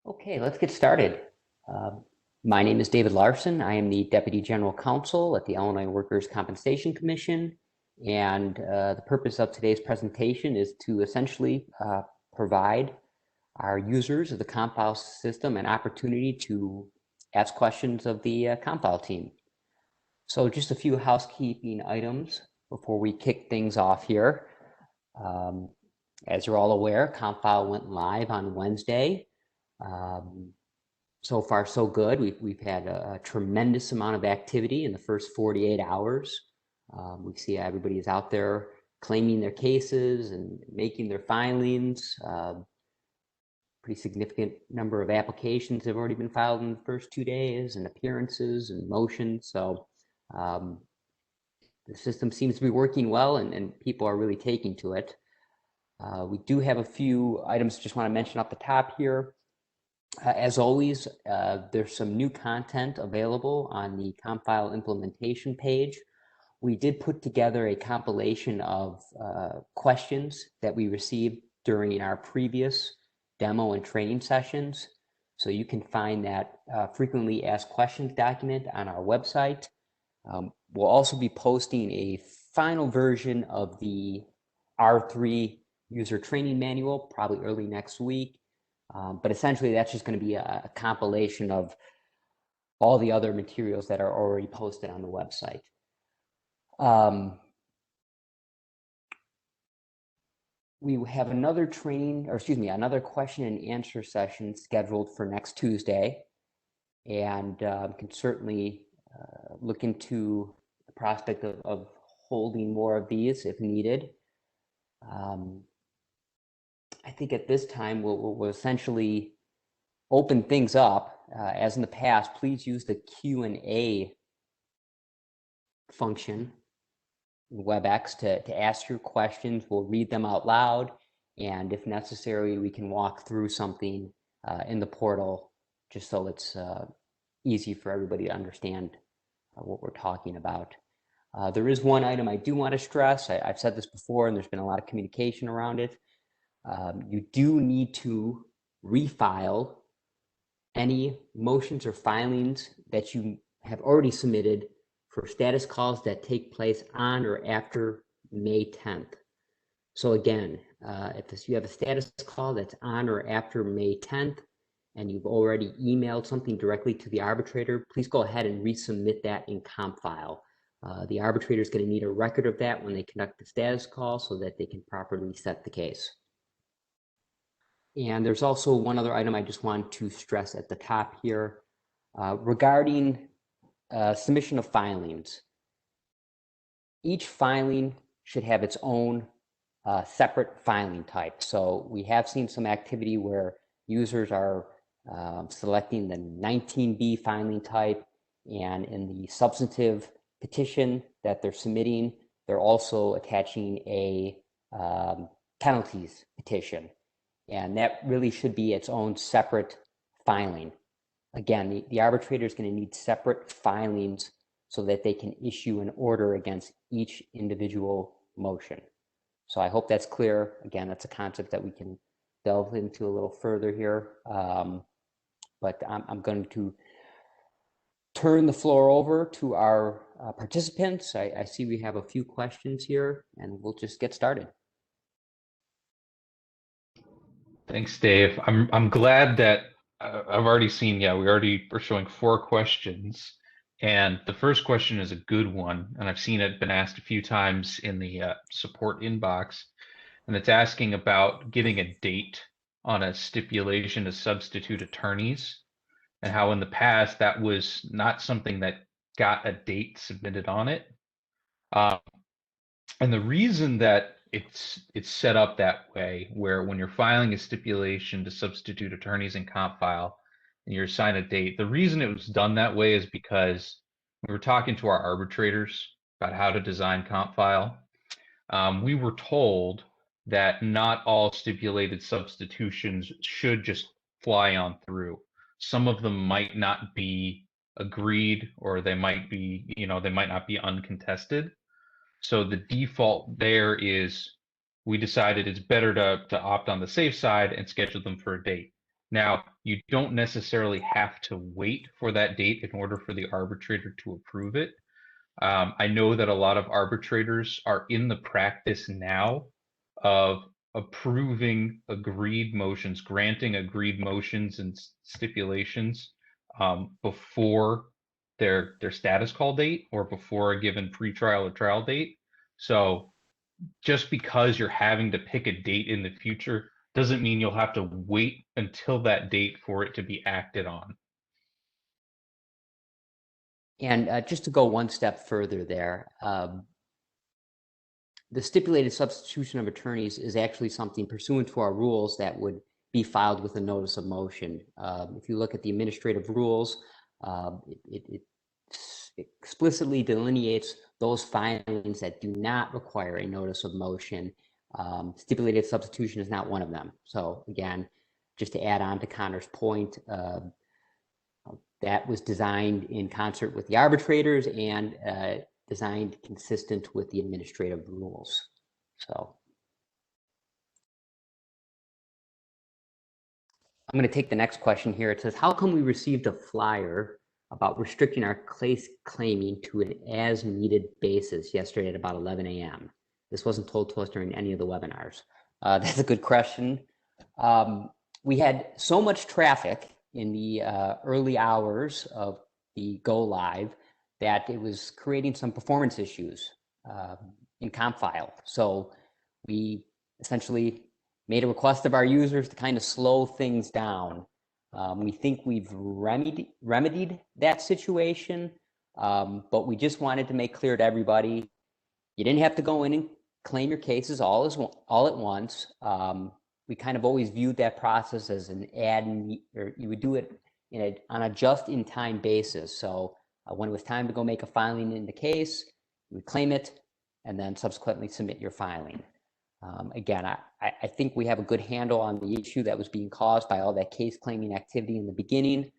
Okay, let's get started. My name is David Larson. I am the Deputy General Counsel at the Illinois Workers' Compensation Commission. And the purpose of today's presentation is to essentially provide our users of the CompFile system an opportunity to ask questions of the CompFile team. So just a few housekeeping items before we kick things off here. As you're all aware, CompFile went live on Wednesday. So far, so good. We've had a tremendous amount of activity in the first 48 hours. We see everybody is out there claiming their cases and making their filings. Pretty significant number of applications have already been filed in the first 2 days, and appearances and motions. So the system seems to be working well, and people are really taking to it. We do have a few items just want to mention off the top here. As always, there's some new content available on the CompFile implementation page. We did put together a compilation of questions that we received during our previous demo and training sessions. So you can find that frequently asked questions document on our website. We'll also be posting a final version of the R3 user training manual, probably early next week. But essentially, that's just going to be a compilation of all the other materials that are already posted on the website. We have another another question and answer session scheduled for next Tuesday, and can certainly look into the prospect of holding more of these if needed. I think at this time we'll essentially open things up. As in the past, please use the Q&A function in WebEx to ask your questions. We'll read them out loud, and if necessary, we can walk through something in the portal just so it's easy for everybody to understand what we're talking about. There is one item I do want to stress. I've said this before, and there's been a lot of communication around it. You do need to refile any motions or filings that you have already submitted for status calls that take place on or after May 10th. So again, if you have a status call that's on or after May 10th, and you've already emailed something directly to the arbitrator, please go ahead and resubmit that in CompFile. The arbitrator is going to need a record of that when they conduct the status call so that they can properly set the case. And there's also one other item I just want to stress at the top here regarding submission of filings. Each filing should have its own separate filing type. So we have seen some activity where users are selecting the 19B filing type, and in the substantive petition that they're submitting, they're also attaching a penalties petition. And that really should be its own separate filing. Again, the arbitrator is going to need separate filings so that they can issue an order against each individual motion. So I hope that's clear. Again, that's a concept that we can delve into a little further here. But I'm going to turn the floor over to our participants. I see we have a few questions here, and we'll just get started. Thanks, Dave. I'm glad that I've already seen, we're showing 4 questions, and the first question is a good one, and I've seen it been asked a few times in the support inbox, and it's asking about getting a date on a stipulation to substitute attorneys, and how in the past that was not something that got a date submitted on it. And the reason that it's set up that way, where when you're filing a stipulation to substitute attorneys in CompFile and you're assigned a date, the reason it was done that way is because we were talking to our arbitrators about how to design CompFile. We were told that not all stipulated substitutions should just fly on through. Some of them might not be agreed, or they might be, they might not be uncontested. So the default there is we decided it's better to opt on the safe side and schedule them for a date. Now, you don't necessarily have to wait for that date in order for the arbitrator to approve it. I know that a lot of arbitrators are in the practice now of approving agreed motions, granting agreed motions and stipulations before their status call date or before a given pretrial or trial date. So just because you're having to pick a date in the future doesn't mean you'll have to wait until that date for it to be acted on. And just to go one step further there, the stipulated substitution of attorneys is actually something pursuant to our rules that would be filed with a notice of motion. If you look at the administrative rules, it explicitly delineates those filings that do not require a notice of motion. Stipulated substitution is not one of them. So again, just to add on to Connor's point, that was designed in concert with the arbitrators and designed consistent with the administrative rules. So I'm going to take the next question here. It says, how come we received a flyer about restricting our case claiming to an as-needed basis yesterday at about 11 a.m.? This wasn't told to us during any of the webinars. That's a good question. We had so much traffic in the early hours of the go live that it was creating some performance issues in CompFile. So we essentially made a request of our users to kind of slow things down. We think we've remedied that situation, but we just wanted to make clear to everybody, you didn't have to go in and claim your cases all at once. We kind of always viewed that process as an or you would do it on a just-in-time basis. So when it was time to go make a filing in the case, you would claim it and then subsequently submit your filing. Again, I think we have a good handle on the issue that was being caused by all that case claiming activity in the beginning,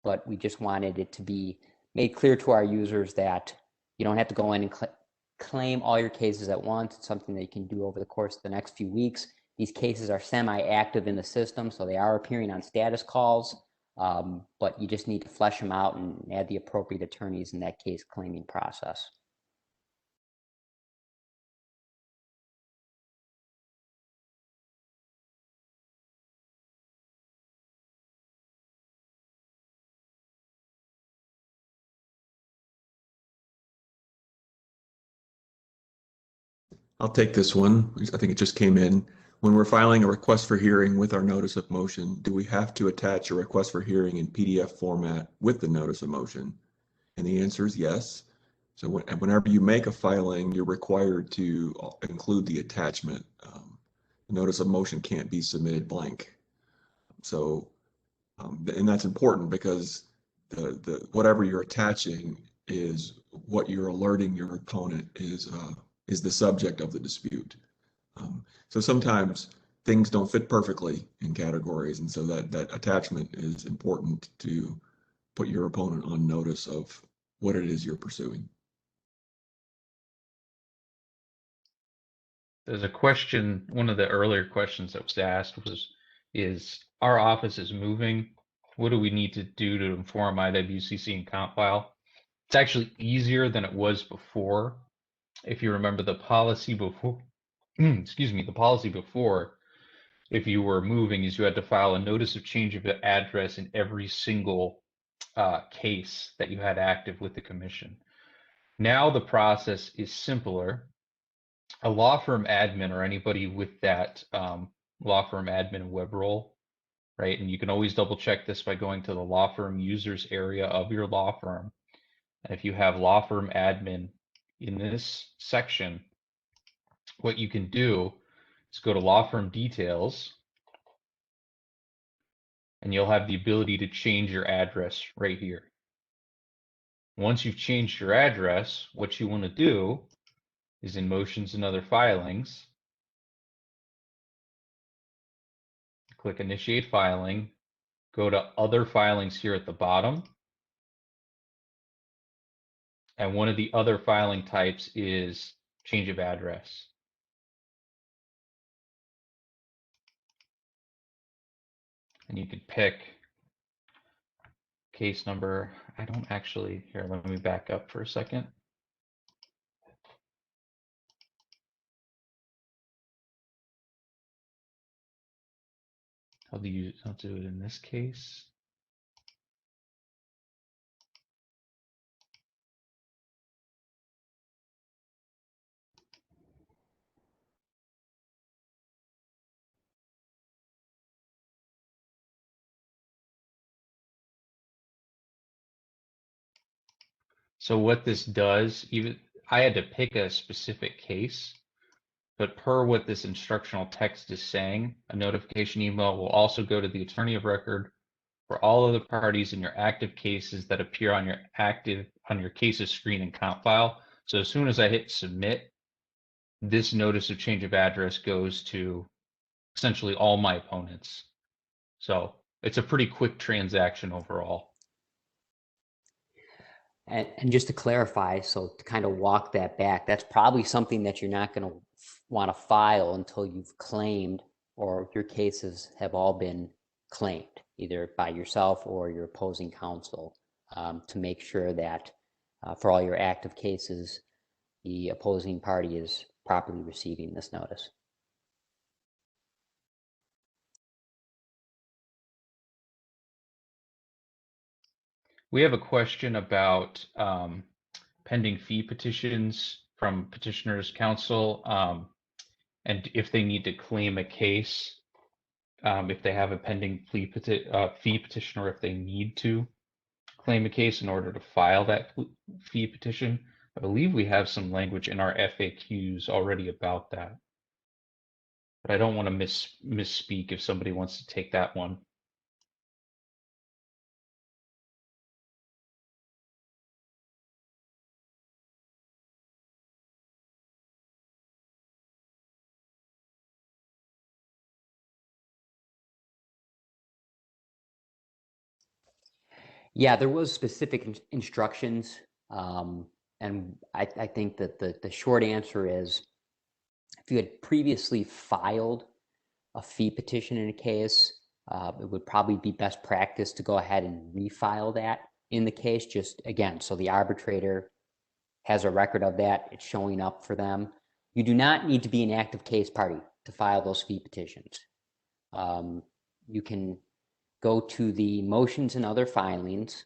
but we just wanted it to be made clear to our users that you don't have to go in and claim all your cases at once. It's something that you can do over the course of the next few weeks. These cases are semi-active in the system, so they are appearing on status calls, but you just need to flesh them out and add the appropriate attorneys in that case claiming process. I'll take this one. I think it just came in. When we're filing a request for hearing with our notice of motion, do we have to attach a request for hearing in PDF format with the notice of motion? And the answer is yes. So whenever you make a filing, you're required to include the attachment. The notice of motion can't be submitted blank. So, and that's important because whatever you're attaching is what you're alerting your opponent is the subject of the dispute. So sometimes things don't fit perfectly in categories, and so that attachment is important to put your opponent on notice of what it is you're pursuing. There's a question, one of the earlier questions that was asked is our office is moving. What do we need to do to inform Iwcc and CompFile? It's actually easier than it was before. If you remember the policy before, excuse me, the policy before, if you were moving, is you had to file a notice of change of address in every single case that you had active with the commission. Now the process is simpler. A law firm admin or anybody with that law firm admin web role, right? And you can always double check this by going to the law firm users area of your law firm. And if you have law firm admin in this section, what you can do is go to law firm details, and you'll have the ability to change your address right here. Once you've changed your address, what you want to do is in motions and other filings, click initiate filing, go to other filings here at the bottom. And one of the other filing types is change of address. And you could pick case number. I don't actually, here, let me back up for a second. I'll do it in this case. So what this does, even I had to pick a specific case, but per what this instructional text is saying, a notification email will also go to the attorney of record for all other parties in your active cases that appear on your cases screen in CompFile. So as soon as I hit submit, this notice of change of address goes to essentially all my opponents. So it's a pretty quick transaction overall. And just to clarify, so to kind of walk that back, that's probably something that you're not going to want to file until you've claimed or your cases have all been claimed, either by yourself or your opposing counsel, to make sure that for all your active cases, the opposing party is properly receiving this notice. We have a question about pending fee petitions from petitioners' counsel, and if they need to claim a case, if they have a pending fee petition, or if they need to claim a case in order to file that fee petition. I believe we have some language in our FAQs already about that, but I don't want to misspeak if somebody wants to take that one. Yeah, there was specific instructions, and I think that the short answer is, if you had previously filed a fee petition in a case, it would probably be best practice to go ahead and refile that in the case, just again, so the arbitrator has a record of that, it's showing up for them. You do not need to be an active case party to file those fee petitions. You can go to the motions and other filings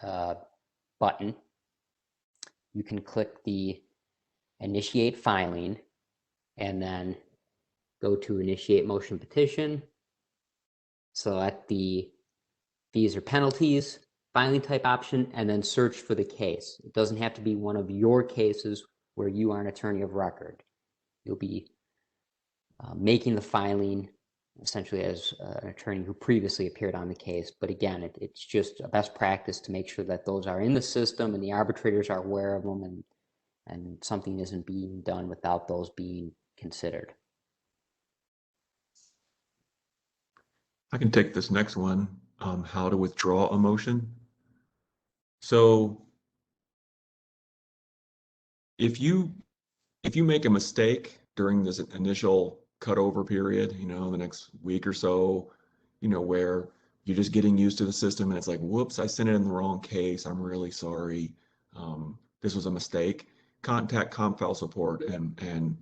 button. You can click the initiate filing and then go to initiate motion petition. Select the fees or penalties filing type option and then search for the case. It doesn't have to be one of your cases where you are an attorney of record. You'll be making the filing essentially as an attorney who previously appeared on the case. But again, it's just a best practice to make sure that those are in the system and the arbitrators are aware of them, and something isn't being done without those being considered. I can take this next one, how to withdraw a motion. So if you make a mistake during this initial cutover period, the next week or so, where you're just getting used to the system and it's like, whoops, I sent it in the wrong case. I'm really sorry. This was a mistake. Contact CompFile support, and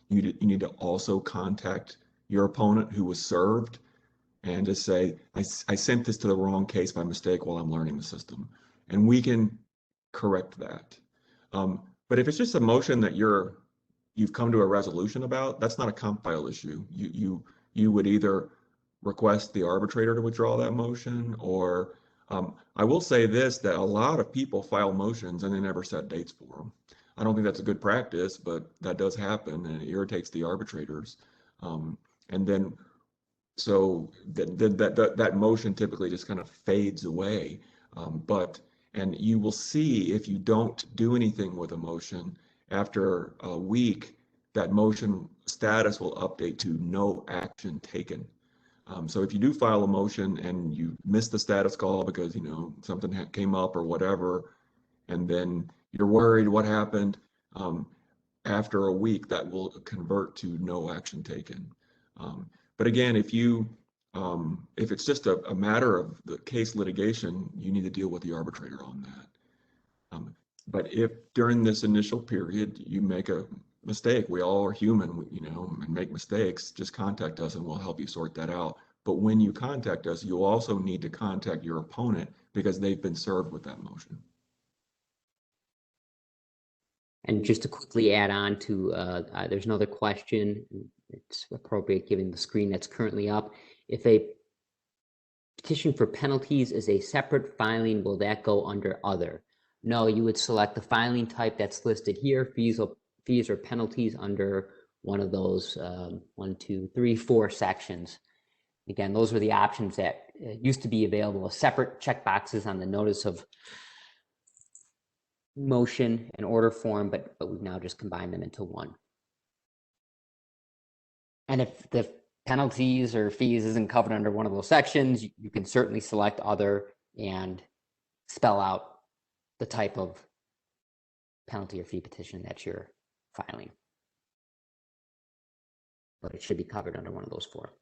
you need to also contact your opponent who was served and just say, I sent this to the wrong case by mistake while I'm learning the system. And we can correct that. But if it's just a motion that you've come to a resolution about, that's not a CompFile issue. You would either request the arbitrator to withdraw that motion, or I will say this, that a lot of people file motions and they never set dates for them. I don't think that's a good practice, but that does happen and it irritates the arbitrators. And then so that motion typically just kind of fades away. And you will see, if you don't do anything with a motion, after a week, that motion status will update to no action taken. So if you do file a motion and you miss the status call because something came up or whatever, and then you're worried what happened, after a week that will convert to no action taken. But again, if you If it's just a matter of the case litigation, you need to deal with the arbitrator on that. But if during this initial period you make a mistake, we all are human, and make mistakes, just contact us and we'll help you sort that out. But when you contact us, you'll also need to contact your opponent because they've been served with that motion. And just to quickly add on to, there's another question. It's appropriate given the screen that's currently up. If a petition for penalties is a separate filing, will that go under other? No, you would select the filing type that's listed here, fees or penalties under one of those 1, 2, 3, 4 sections. Again, those were the options that used to be available as separate checkboxes on the notice of motion and order form, but we've now just combined them into one. And if the penalties or fees isn't covered under one of those sections, you can certainly select other and spell out the type of penalty or fee petition that you're filing. But it should be covered under one of those 4.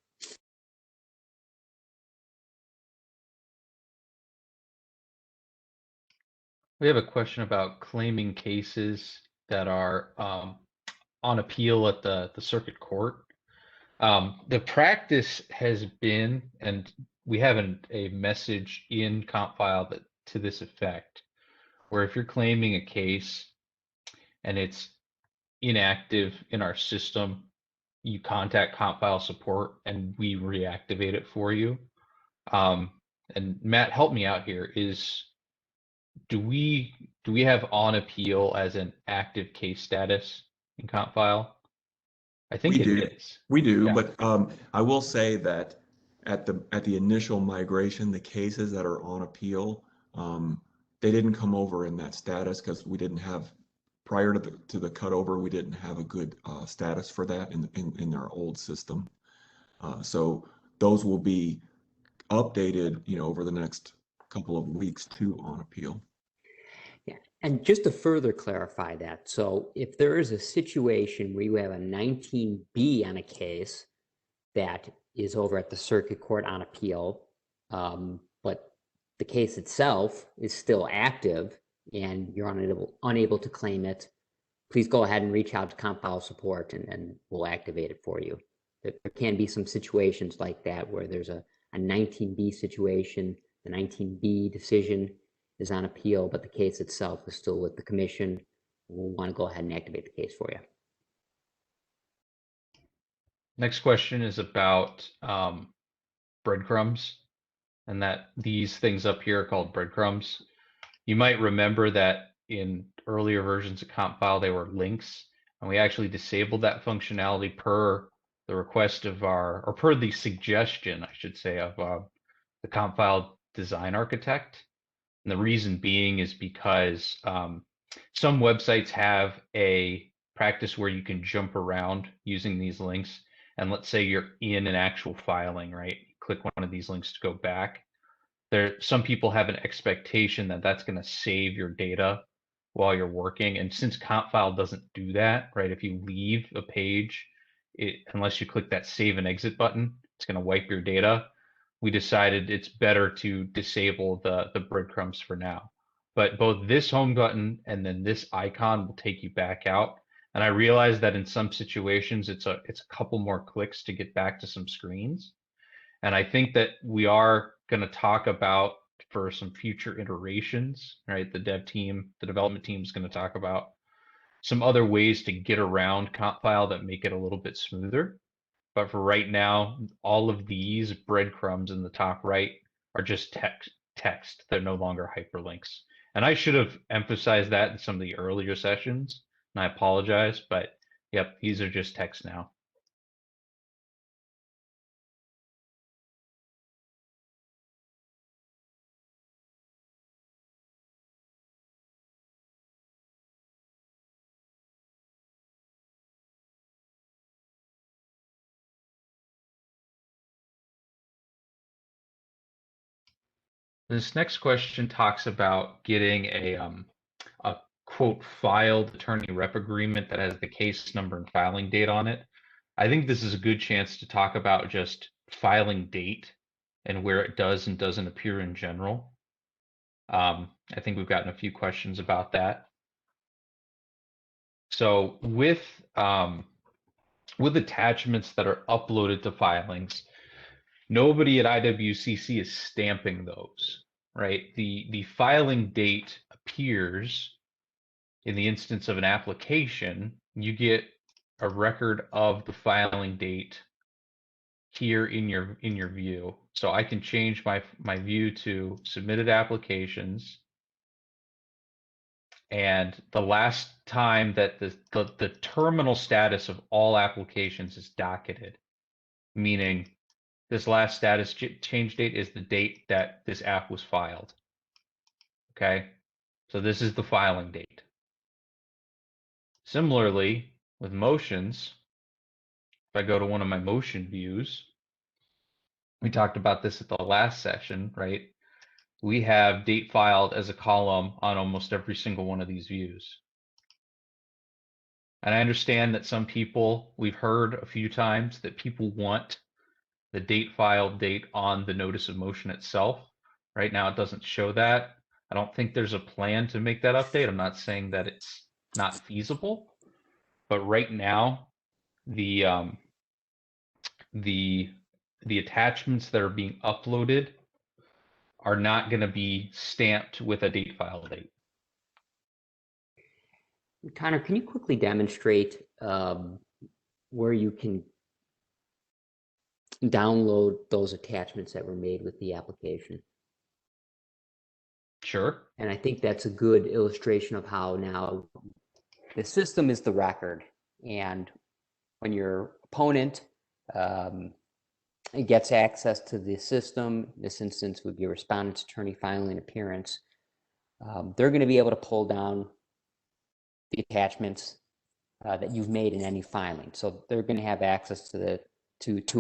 We have a question about claiming cases that are on appeal at the circuit court. The practice has been, and we have a message in CompFile that to this effect, where if you're claiming a case and it's inactive in our system, you contact CompFile support and we reactivate it for you. And Matt, help me out here. Do we have on appeal as an active case status in CompFile? I think it is. We do, Yeah. but I will say that at the initial migration, the cases that are on appeal, they didn't come over in that status because we didn't have, prior to the cutover, we didn't have a good status for that in our old system. So those will be updated, over the next couple of weeks to on appeal. Yeah, and just to further clarify that, so if there is a situation where you have a 19B on a case that is over at the circuit court on appeal, but the case itself is still active and you're unable to claim it, please go ahead and reach out to CompFile support and we'll activate it for you. There can be some situations like that where there's a 19B situation, the 19B decision is on appeal, but the case itself is still with the commission. We'll want to go ahead and activate the case for you. Next question is about breadcrumbs, and that these things up here are called breadcrumbs. You might remember that in earlier versions of CompFile, they were links, and we actually disabled that functionality per the request of or per the suggestion, I should say, of the CompFile design architect. And the reason being is because some websites have a practice where you can jump around using these links. And let's say you're in an actual filing, right? Click one of these links to go back. Some people have an expectation that that's going to save your data while you're working. And since CompFile doesn't do that, right? If you leave a page, unless you click that save and exit button, it's going to wipe your data. We decided it's better to disable the breadcrumbs for now. But both this home button and then this icon will take you back out. And I realize that in some situations, it's a couple more clicks to get back to some screens. And I think that we are going to talk about, for some future iterations, right? The development team is going to talk about some other ways to get around CompFile that make it a little bit smoother. But for right now, all of these breadcrumbs in the top right are just text. They're no longer hyperlinks. And I should have emphasized that in some of the earlier sessions, and I apologize, but yep, these are just text now. This next question talks about getting a quote filed attorney rep agreement that has the case number and filing date on it. I think this is a good chance to talk about just filing date and where it does and doesn't appear in general. I think we've gotten a few questions about that. So with attachments that are uploaded to filings, nobody at Iwcc is stamping those, right? The filing date appears in the instance of an application. You get a record of the filing date here in your view. So I can change my view to submitted applications. And the last time that the terminal status of all applications is docketed, meaning this last status change date is the date that this app was filed. Okay, so this is the filing date. Similarly, with motions, if I go to one of my motion views, we talked about this at the last session, right? We have date filed as a column on almost every single one of these views. And I understand that some people, we've heard a few times that people want the date filed date on the notice of motion itself. Right now, it doesn't show that. I don't think there's a plan to make that update. I'm not saying that it's not feasible, but right now, the attachments that are being uploaded are not going to be stamped with a date file date. Connor, can you quickly demonstrate where you can download those attachments that were made with the application? Sure. And I think that's a good illustration of how now the system is the record. And when your opponent gets access to the system, in this instance would be a respondent's attorney filing an appearance, they're going to be able to pull down the attachments that you've made in any filing. So they're going to have access to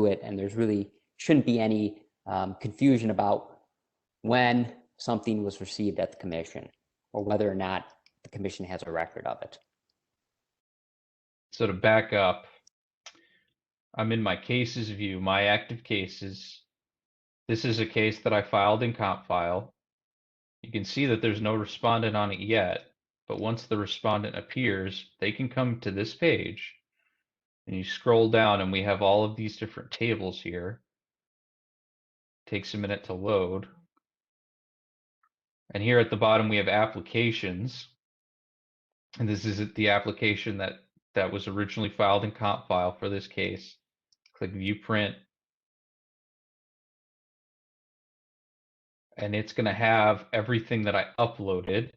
it, and there's really shouldn't be any confusion about when something was received at the commission or whether or not the commission has a record of it. So to back up, I'm in my cases view, my active cases. This is a case that I filed in CompFile. You can see that there's no respondent on it yet, but once the respondent appears, they can come to this page and you scroll down and we have all of these different tables here. Takes a minute to load. And here at the bottom, we have applications. And this is the application that was originally filed in CompFile for this case. Click View Print. And it's going to have everything that I uploaded.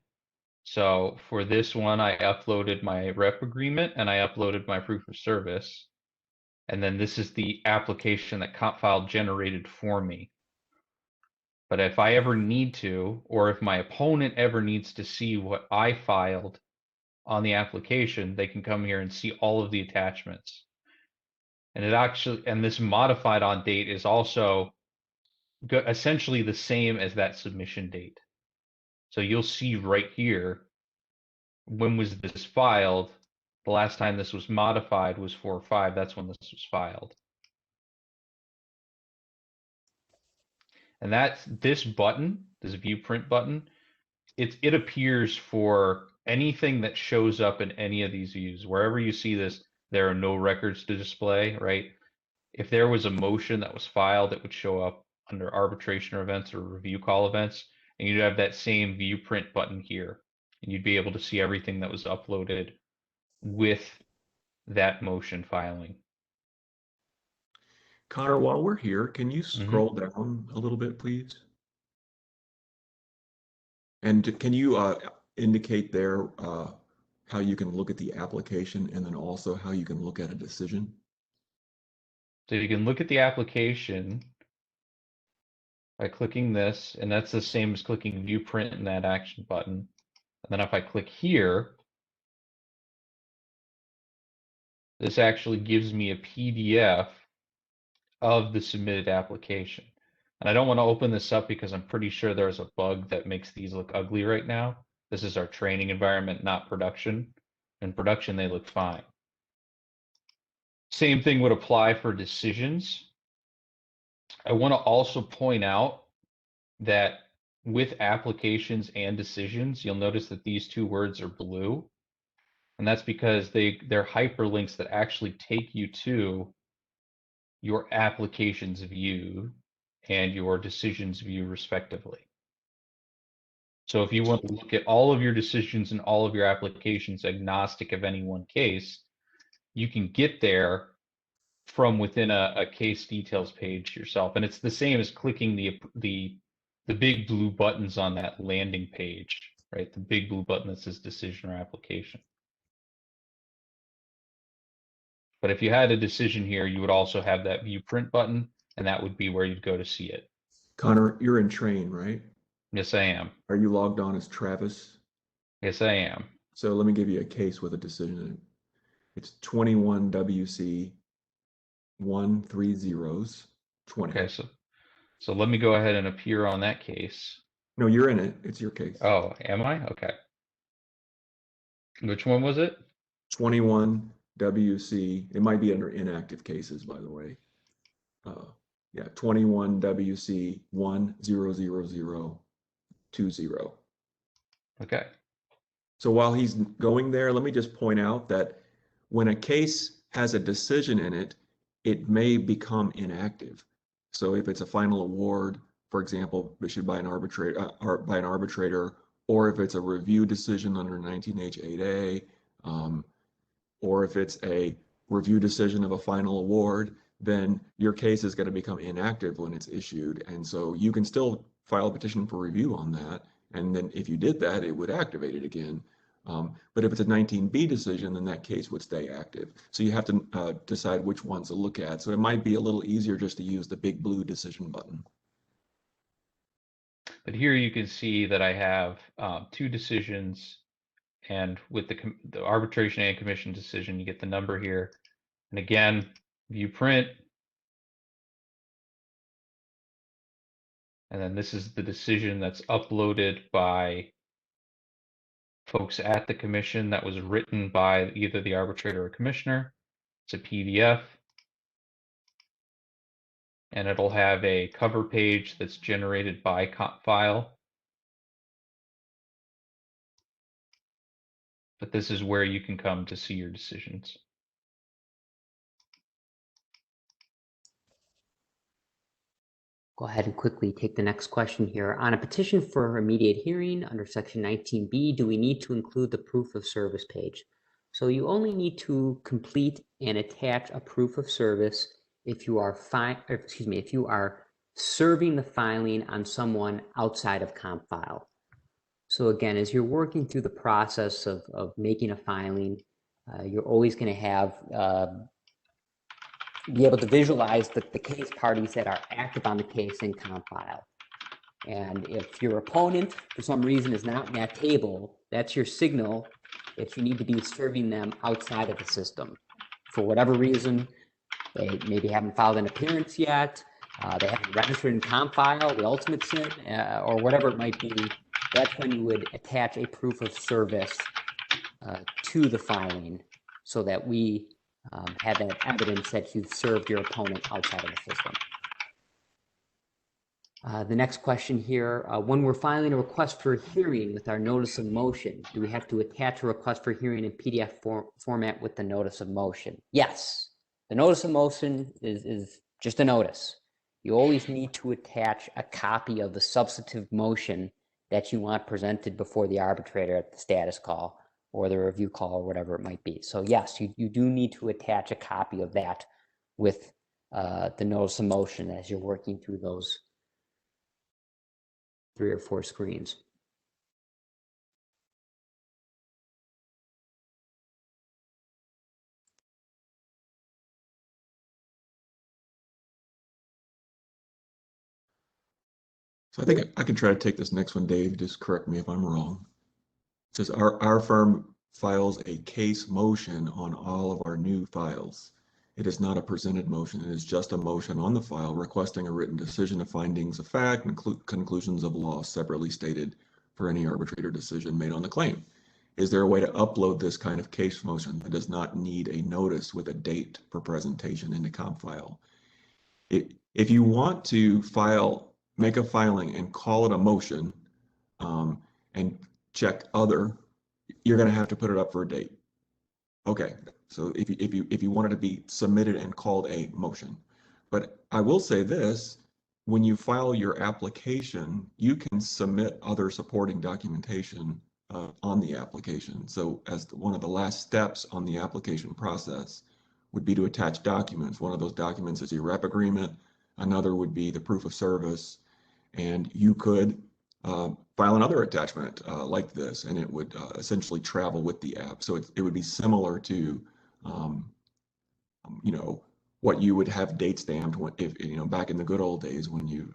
So for this one, I uploaded my rep agreement and I uploaded my proof of service. And then this is the application that CompFile generated for me. But if I ever need to, or if my opponent ever needs to see what I filed on the application, they can come here and see all of the attachments. And this modified on date is also essentially the same as that submission date. So you'll see right here, when was this filed? The last time this was modified was 4/5. That's when this was filed. And this button, this view print button, it appears for anything that shows up in any of these views. Wherever you see this, there are no records to display, right? If there was a motion that was filed, it would show up under arbitration events or review call events, and you'd have that same view print button here, and you'd be able to see everything that was uploaded with that motion filing. Connor, while we're here, can you scroll down a little bit, please? And can you indicate there how you can look at the application and then also how you can look at a decision? So you can look at the application by clicking this, and that's the same as clicking View Print in that action button. And then if I click here, this actually gives me a PDF of the submitted application. And I don't want to open this up because I'm pretty sure there's a bug that makes these look ugly right now. This is our training environment, not production. In production, they look fine. Same thing would apply for decisions. I want to also point out that with applications and decisions, you'll notice that these two words are blue. And that's because they're hyperlinks that actually take you to your applications view and your decisions view respectively. So if you want to look at all of your decisions and all of your applications agnostic of any one case, you can get there from within a case details page yourself. And it's the same as clicking the big blue buttons on that landing page, right? The big blue button that says decision or application. But if you had a decision here, you would also have that view print button, and that would be where you'd go to see it. Connor, you're in train, right? Yes, I am. Are you logged on as Travis? Yes, I am. So let me give you a case with a decision in it. It's 21 WC 130s 20. Okay, so let me go ahead and appear on that case. No, you're in it. It's your case. Oh, am I? Okay. Which one was it? 21 WC. It might be under inactive cases, by the way. Yeah, 21 WC 1000020. Okay. So while he's going there, let me just point out that when a case has a decision in it, it may become inactive. So if it's a final award, for example, issued by an arbitrator, or if it's a review decision under 19H8A, or if it's a review decision of a final award, then your case is going to become inactive when it's issued. And so you can still file a petition for review on that. And then if you did that, it would activate it again. But if it's a 19B decision, then that case would stay active. So you have to decide which ones to look at. So it might be a little easier just to use the big blue decision button. But here you can see that I have two decisions, and with the arbitration and commission decision, you get the number here. And again, view print. And then this is the decision that's uploaded by folks at the commission that was written by either the arbitrator or commissioner. It's a PDF. And it'll have a cover page that's generated by CompFile. But this is where you can come to see your decisions. Go ahead and quickly take the next question here. On a petition for immediate hearing under section 19B, do we need to include the proof of service page? So you only need to complete and attach a proof of service if you are if you are serving the filing on someone outside of CompFile. So again, as you're working through the process of making a filing, you're always going to have be able to visualize the case parties that are active on the case in CompFile. And if your opponent, for some reason, is not in that table, that's your signal that you need to be serving them outside of the system. For whatever reason, they maybe haven't filed an appearance yet, they haven't registered in CompFile, the ultimate SIN, or whatever it might be. That's when you would attach a proof of service to the filing so that we have that evidence that you've served your opponent outside of the system. The next question here, when we're filing a request for a hearing with our notice of motion, do we have to attach a request for hearing in PDF format with the notice of motion? Yes. The notice of motion is just a notice. You always need to attach a copy of the substantive motion that you want presented before the arbitrator at the status call or the review call or whatever it might be. So yes, you do need to attach a copy of that with the notice of motion as you're working through those 3 or 4 screens. So I think I can try to take this next one, Dave. Just correct me if I'm wrong. It says our firm files a case motion on all of our new files. It is not a presented motion. It is just a motion on the file requesting a written decision of findings of fact and conclusions of law separately stated for any arbitrator decision made on the claim. Is there a way to upload this kind of case motion that does not need a notice with a date for presentation into CompFile? If you want to make a filing and call it a motion, and check other, you're going to have to put it up for a date. Okay, so if you want it to be submitted and called a motion. But I will say this, when you file your application, you can submit other supporting documentation on the application. So as one of the last steps on the application process would be to attach documents. One of those documents is your rep agreement. Another would be the proof of service. And you could file another attachment like this, and it would essentially travel with the app. So it would be similar to, what you would have date stamped if back in the good old days when you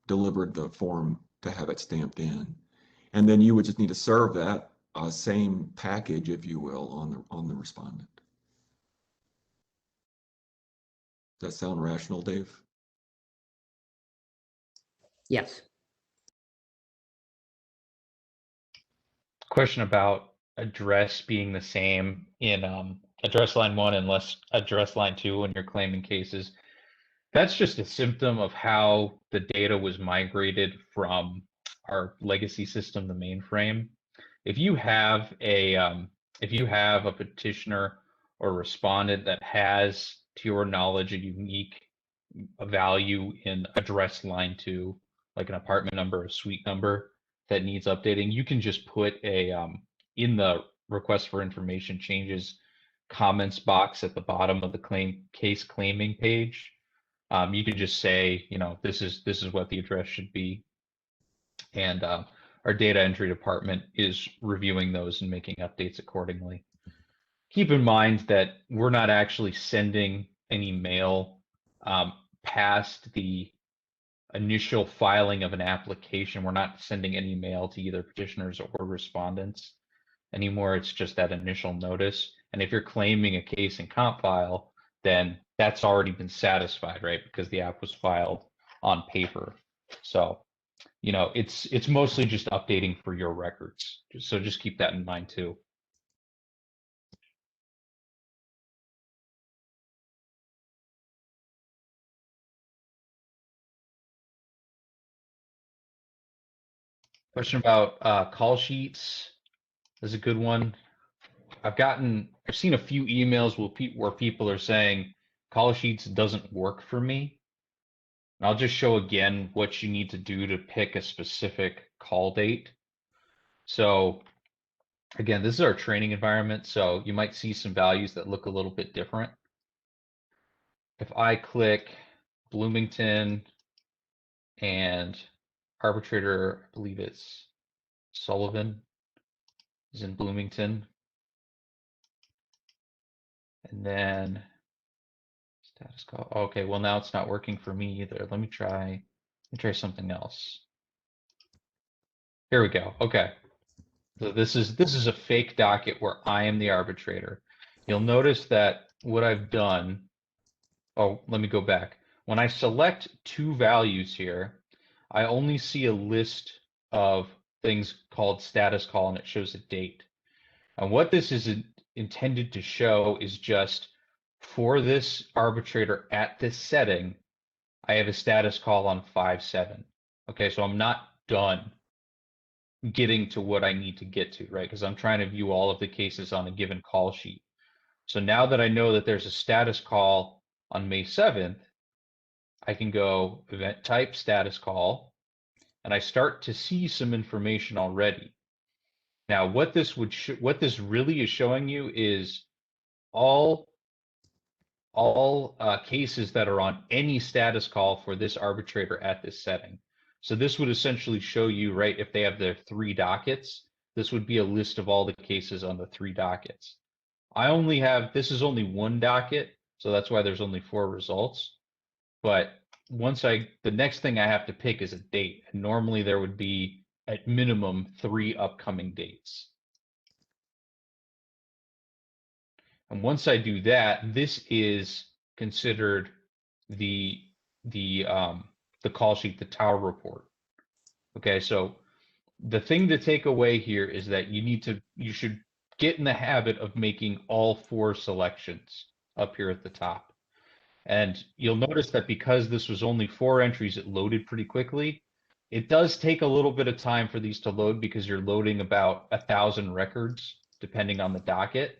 delivered the form to have it stamped in, and then you would just need to serve that same package, if you will, on the respondent. Does that sound rational, Dave? Yes. Question about address being the same in address line 1 and less address line 2 when you're claiming cases. That's just a symptom of how the data was migrated from our legacy system, the mainframe. If you have a petitioner or respondent that has, to your knowledge, a unique value in address line 2, like an apartment number or suite number that needs updating, you can just put a in the request for information changes comments box at the bottom of the case claiming page. You could just say, this is what the address should be, and our data entry department is reviewing those and making updates accordingly. Keep in mind that we're not actually sending any mail past the initial filing of an application. We're not sending any mail to either petitioners or respondents anymore. It's just that initial notice. And if you're claiming a case in CompFile, then that's already been satisfied, right? Because the app was filed on paper. So, it's mostly just updating for your records. So just keep that in mind too. Question about call sheets is a good one. I've seen a few emails where people are saying call sheets doesn't work for me. And I'll just show again what you need to do to pick a specific call date. So again, this is our training environment, so you might see some values that look a little bit different. If I click Bloomington and arbitrator, I believe it's Sullivan is in Bloomington. And then status call. Okay, well now it's not working for me either. Let me try something else. Here we go. Okay. So this is a fake docket where I am the arbitrator. You'll notice that what I've done, let me go back. When I select two values here, I only see a list of things called status call, and it shows a date. And what this is intended to show is just for this arbitrator at this setting, I have a status call on 5/7. Okay, so I'm not done getting to what I need to get to, right? Because I'm trying to view all of the cases on a given call sheet. So now that I know that there's a status call on May 7th, I can go event type status call, and I start to see some information already. Now, what this really is showing you is all cases that are on any status call for this arbitrator at this setting. So this would essentially show you, right, if they have their 3 dockets, this would be a list of all the cases on the 3 dockets. This is only 1 docket, so that's why there's only 4 results. But the next thing I have to pick is a date. And normally there would be at minimum 3 upcoming dates. And once I do that, this is considered the call sheet, the tower report. Okay, so the thing to take away here is that you should get in the habit of making all 4 selections up here at the top. And you'll notice that because this was only 4 entries, it loaded pretty quickly. It does take a little bit of time for these to load because you're loading about 1,000 records, depending on the docket.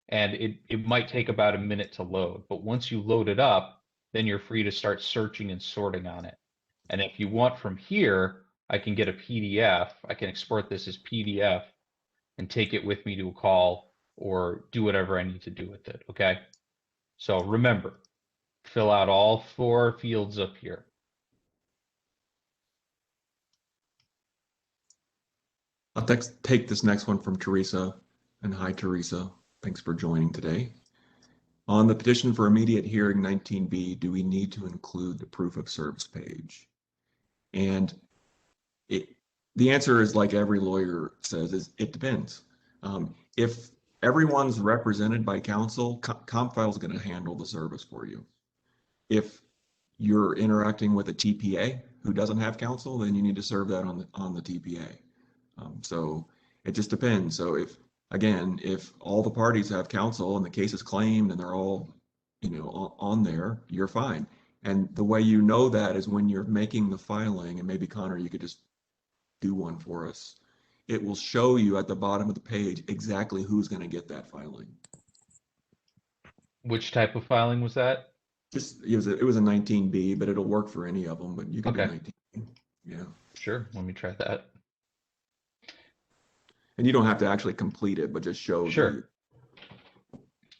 And it might take about a minute to load. But once you load it up, then you're free to start searching and sorting on it. And if you want from here, I can get a PDF. I can export this as PDF and take it with me to a call or do whatever I need to do with it, okay? So remember, fill out all 4 fields up here. I'll take this next one from Teresa. And hi, Teresa. Thanks for joining today. On the petition for immediate hearing 19B, do we need to include the proof of service page? And the answer is, like every lawyer says, is it depends. If everyone's represented by counsel, CompFile is going to handle the service for you. If you're interacting with a TPA who doesn't have counsel, then you need to serve that on the TPA. So it just depends. So if all the parties have counsel and the case is claimed and they're all, on there, you're fine. And the way you know that is when you're making the filing, and maybe Connor, you could just do one for us. It will show you at the bottom of the page exactly who's going to get that filing. Which type of filing was that? Just it was a 19B, but it'll work for any of them. But you can do 19B. Yeah. Sure. Let me try that. And you don't have to actually complete it, but just show. Sure.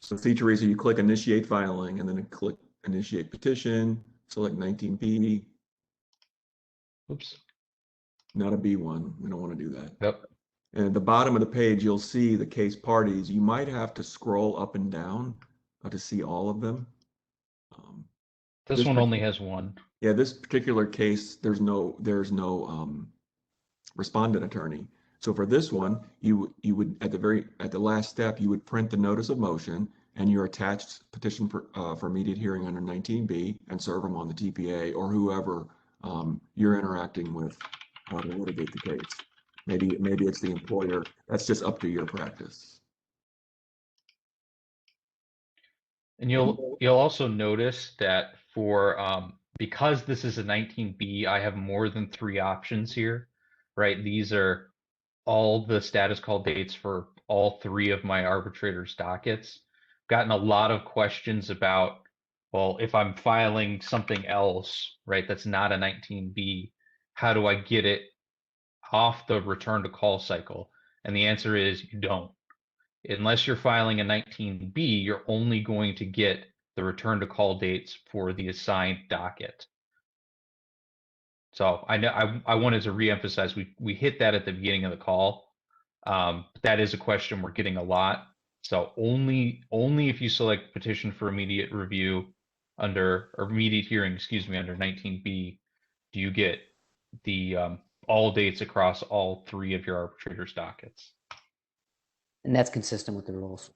So see, Teresa, you click initiate filing and then click initiate petition, select 19B. Oops. Not a B1. We don't want to do that. Yep. And at the bottom of the page, you'll see the case parties. You might have to scroll up and down to see all of them. This one only has one. Yeah, this particular case, there's no respondent attorney. So for this one, you would at the last step, you would print the notice of motion and your attached petition for immediate hearing under 19B and serve them on the TPA or whoever you're interacting with to litigate the case. Maybe it's the employer. That's just up to your practice. And you'll also notice that for because this is a 19B, I have more than 3 options here, right? These are all the status call dates for all 3 of my arbitrators' dockets. Gotten a lot of questions about, well, if I'm filing something else, right, that's not a 19B, how do I get it off the return to call cycle? And the answer is you don't. Unless you're filing a 19B, you're only going to get the return to call dates for the assigned docket. So I know I wanted to reemphasize we hit that at the beginning of the call. That is a question we're getting a lot. So only if you select petition for immediate review or immediate hearing, under 19B, do you get the all dates across all 3 of your arbitrators' dockets. And that's consistent with the rules.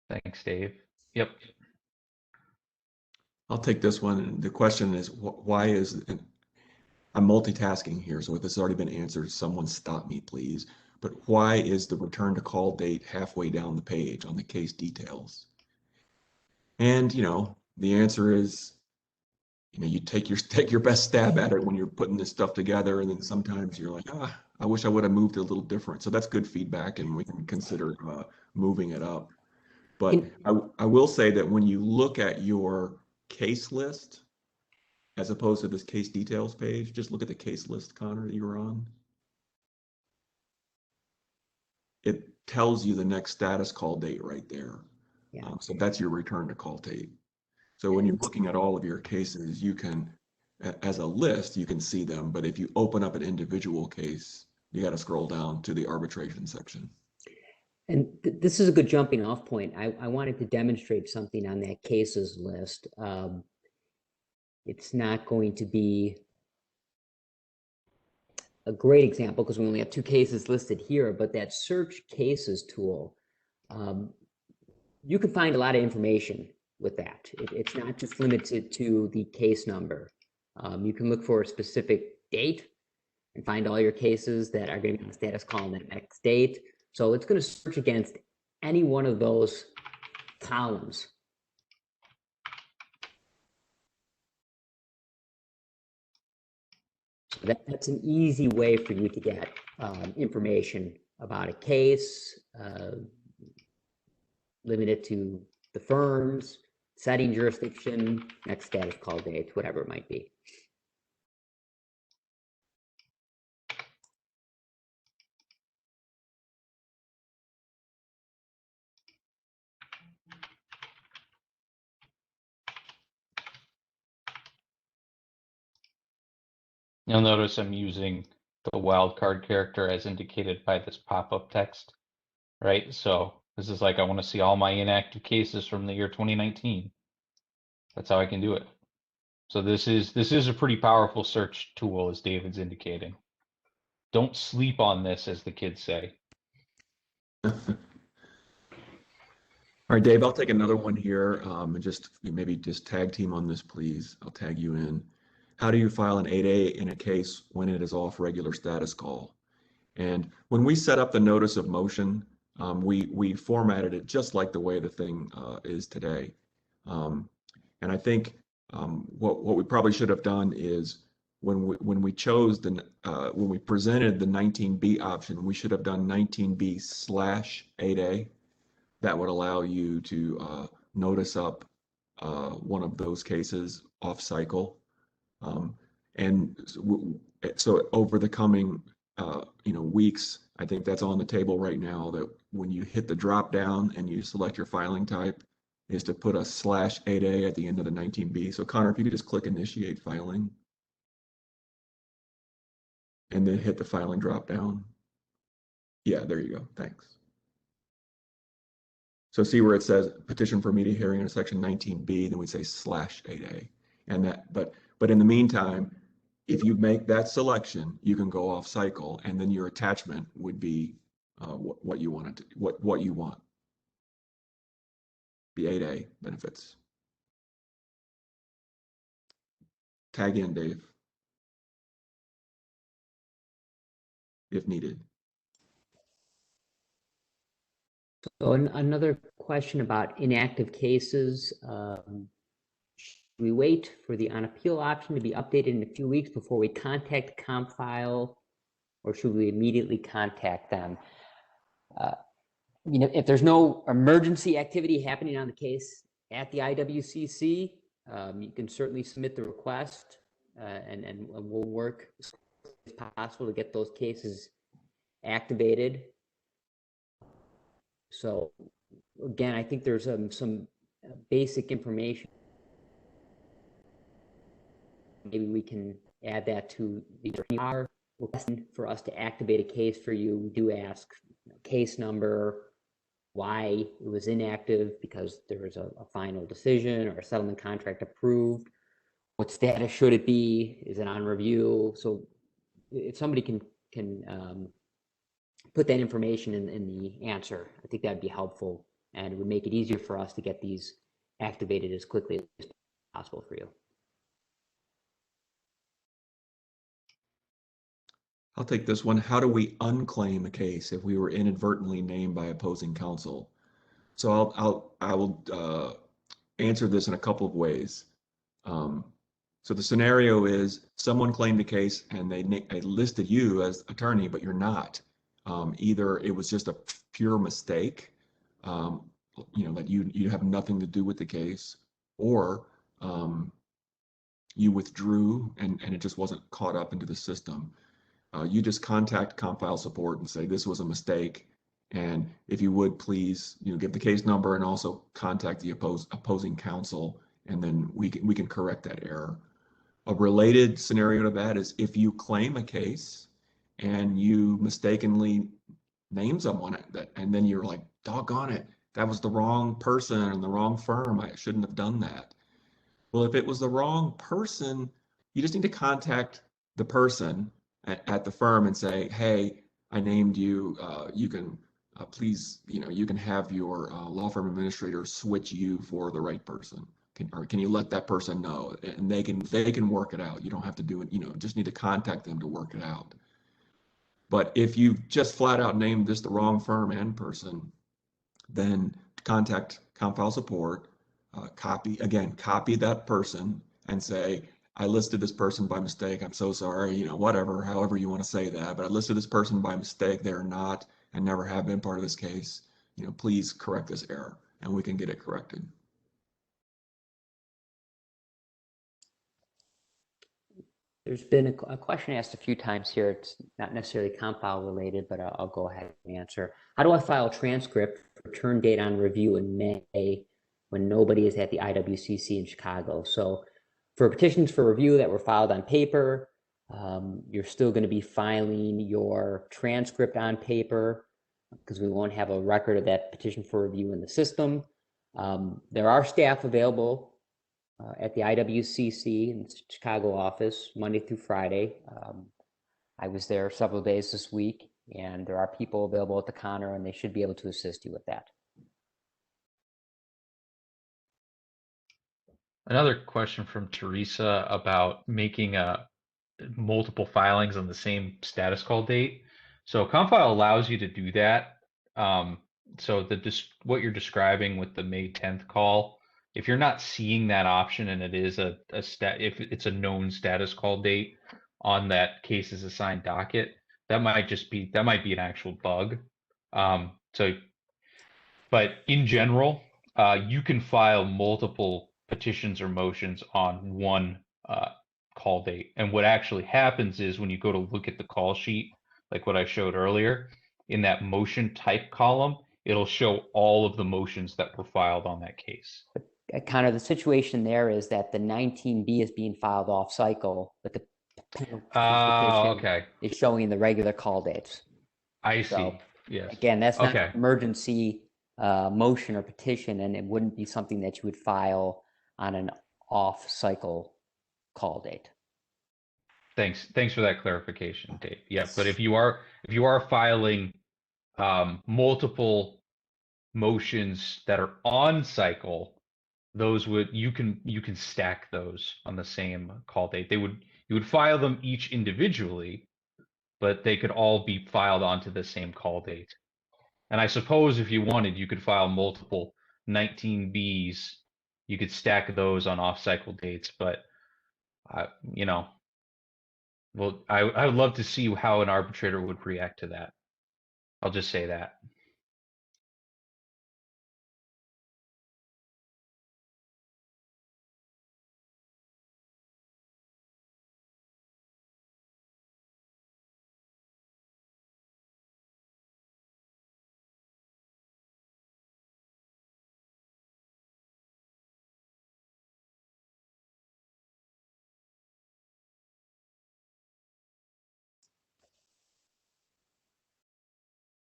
Thanks, Dave. Yep. I'll take this one. The question is, why is, I'm multitasking here, so if this has already been answered, someone stop me, please. But why is the return to call date halfway down the page on the case details? And, the answer is, you take your best stab at it when you're putting this stuff together, and then sometimes you're like, I wish I would have moved it a little different. So that's good feedback, and we can consider moving it up. But I will say that when you look at your case list, as opposed to this case details page, just look at the case list, Connor, that you were on. It tells you the next status call date right there. Yeah. So that's your return to call date. So when you're looking at all of your cases, you can, as a list, you can see them. But if you open up an individual case, you got to scroll down to the arbitration section. And this is a good jumping off point. I wanted to demonstrate something on that cases list. It's not going to be a great example because we only have 2 cases listed here, but that search cases tool, you can find a lot of information with that. It's not just limited to the case number. You can look for a specific date and find all your cases that are going to be on the status call on that next date. So it's going to search against any one of those columns That's an easy way for you to get information about a case, limited to the firms, setting jurisdiction, next status call date, whatever it might be. You'll notice I'm using the wildcard character as indicated by this pop-up text, right? So this is like, I want to see all my inactive cases from the year 2019. That's how I can do it. So this is a pretty powerful search tool, as David's indicating. Don't sleep on this, as the kids say. All right, Dave, I'll take another one here, and just maybe just tag team on this, please. I'll tag you in. How do you file an 8A in a case when it is off regular status call? And when we set up the notice of motion, we formatted it just like the way the thing is today. And I think what we probably should have done is when we chose when we presented the 19B option, we should have done 19B/8A. That would allow you to notice up one of those cases off cycle. And so over the coming weeks, I think that's on the table right now, that when you hit the drop down and you select your filing type, is to put a /8A at the end of the 19B. So Connor, if you could just click initiate filing and then hit the filing drop down. Yeah, there you go. Thanks. So see where it says petition for immediate hearing in section 19B, then we say /8A. And that, but in the meantime, if you make that selection, you can go off cycle, and then your attachment would be what you want what you want. The 8A benefits. Tag in, Dave, if needed. So another question about inactive cases. Should we wait for the on appeal option to be updated in a few weeks before we contact CompFile, or should we immediately contact them? If there's no emergency activity happening on the case at the Iwcc, you can certainly submit the request, and we'll work as possible to get those cases activated. So again, I think there's some basic information. Maybe we can add that to the request for us to activate a case for you. We do ask case number, why it was inactive, because there was a final decision or a settlement contract approved. What status should it be? Is it on review? So if somebody can put that information in the answer, I think that'd be helpful, and it would make it easier for us to get these activated as quickly as possible for you. I'll take this one. How do we unclaim a case if we were inadvertently named by opposing counsel? So I will answer this in a couple of ways. So the scenario is someone claimed a case and they listed you as attorney, but you're not. Either it was just a pure mistake, that you have nothing to do with the case, or you withdrew and it just wasn't caught up into the system. You just contact CompFile support and say this was a mistake, and if you would please, give the case number and also contact the opposing counsel, and then we can correct that error. A related scenario to that is if you claim a case and you mistakenly name someone and then you're like, doggone it, that was the wrong person and the wrong firm. I shouldn't have done that. Well, if it was the wrong person, you just need to contact the person at the firm and say, hey, I named you. You can please, you can have your law firm administrator switch you for the right person. Can you let that person know? And they can work it out. You don't have to do it. Just need to contact them to work it out. But if you just flat out named this the wrong firm and person, then contact CompFile support, copy that person and say, I listed this person by mistake. I'm so sorry, you know, whatever, however you want to say that, but I listed this person by mistake. They're not and never have been part of this case. You know, please correct this error, and we can get it corrected. There's been a question asked a few times here. It's not necessarily CompFile related, but I'll go ahead and answer. How do I file a transcript for return date on review in May when nobody is at the Iwcc in Chicago? So for petitions for review that were filed on paper, you're still going to be filing your transcript on paper because we won't have a record of that petition for review in the system. There are staff available at the Iwcc in the Chicago office, Monday through Friday. I was there several days this week, and there are people available at the counter, and they should be able to assist you with that. Another question from Teresa about making multiple filings on the same status call date. So CompFile allows you to do that. So what you're describing with the May 10th call, if you're not seeing that option and it is if it's a known status call date on that case's assigned docket, that might be an actual bug. But in general, you can file multiple petitions or motions on one call date. And what actually happens is when you go to look at the call sheet, like what I showed earlier, in that motion type column, it'll show all of the motions that were filed on that case. Kind of the situation there is that the 19B is being filed off cycle, but the petition okay. is showing the regular call dates. I So, see. Yes. Again, that's not Okay. an emergency motion or petition, and it wouldn't be something that you would file on an off-cycle call date. Thanks for that clarification, Dave. Yeah, but if you are filing multiple motions that are on cycle, those you can stack those on the same call date. You would file them each individually, but they could all be filed onto the same call date. And I suppose if you wanted, you could file multiple 19Bs. You could stack those on off-cycle dates, but you know, well, I would love to see how an arbitrator would react to that. I'll just say that.